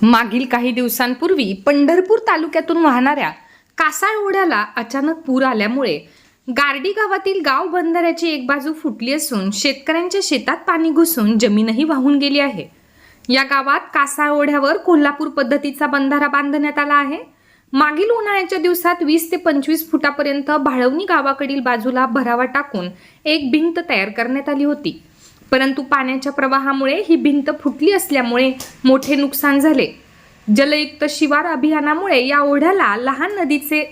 मागील काही दिवसांपूर्वी पंढरपूर तालुक्यातून वाहणाऱ्या कासाळ ओढ्याला अचानक पूर आल्यामुळे गारडी गावातील गाव बंधाऱ्याची एक बाजू फुटली असून शेतकऱ्यांच्या शेतात पाणी घुसून जमीनही वाहून गेली आहे। या गावात कासाळ ओढ्यावर कोल्हापूर पद्धतीचा बंधारा बांधण्यात आला आहे। मागील उन्हाळ्याच्या दिवसात 20 ते 25 फुटापर्यंत भाळवणी गावाकडील बाजूला भरावा टाकून एक भिंत तयार करण्यात आली होती, परंतु पाण्याच्या प्रवाहामुळे ही भिंत फुटली असल्यामुळे मोठे नुकसान झाले। जलयुक्त शिवार अभियानामुळे या ओढ्याला लहान नदीचे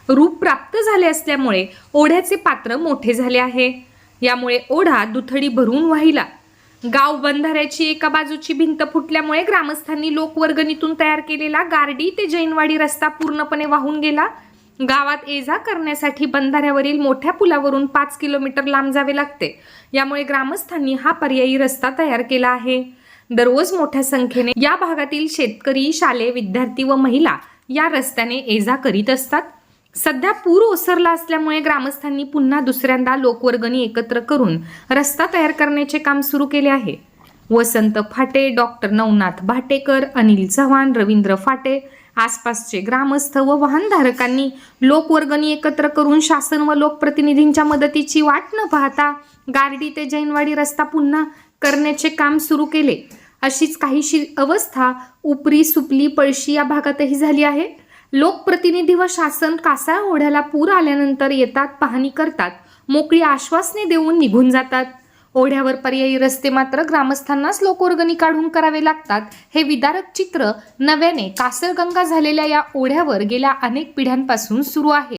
रूप प्राप्त झाले असल्यामुळे ओढ्याचे पात्र मोठे झाले आहे। यामुळे ओढा दुथडी भरून वाहिला। गाव बंधाऱ्याची एका बाजूची भिंत फुटल्यामुळे ग्रामस्थांनी लोकवर्गणीतून तयार केलेला गारडी ते जैनवाडी रस्ता पूर्णपणे वाहून गेला। गावात ये-जा करण्यासाठी बंधाऱ्यावरील मोठ्या पुलावरून 5 किलोमीटर लांब जावे लागते। यामुळे ग्रामस्थांनी हा पर्यायी रस्ता तयार केला आहे। दररोज मोठ्या संख्येने या भागातील शेतकरी, शालेय विद्यार्थी व महिला या रस्त्याने ये-जा करीत असतात। सध्या पूर ओसरला असल्यामुळे ग्रामस्थांनी पुन्हा दुसऱ्यांदा लोकवर्गणी एकत्र करून रस्ता तयार करण्याचे काम सुरू केले आहे। वसंत फाटे, डॉक्टर नवनाथ भाटेकर, अनिल चव्हाण, रवींद्र फाटे, आसपासचे ग्रामस्थ व वाहनधारकांनी लोकवर्गणी एकत्र करून शासन व लोकप्रतिनिधींच्या मदतीची वाट न पाहता गारडी ते जैनवाडी रस्ता पुन्हा करण्याचे काम सुरू केले। अशीच काहीशी अवस्था उपरी, सुपली, पळशी या भागातही झाली आहे। लोकप्रतिनिधी व शासन कासाळ ओढ्याला पूर आल्यानंतर येतात, पाहणी करतात, मोकळी आश्वासने देऊन निघून जातात। ओढ्यावर पर्यायी रस्ते मात्र ग्रामस्थांनाच लोकवर्गणी काढून करावे लागतात। हे विदारक चित्र नव्याने कासळगंगा झालेल्या या ओढ्यावर गेल्या अनेक पिढ्यांपासून सुरू आहे।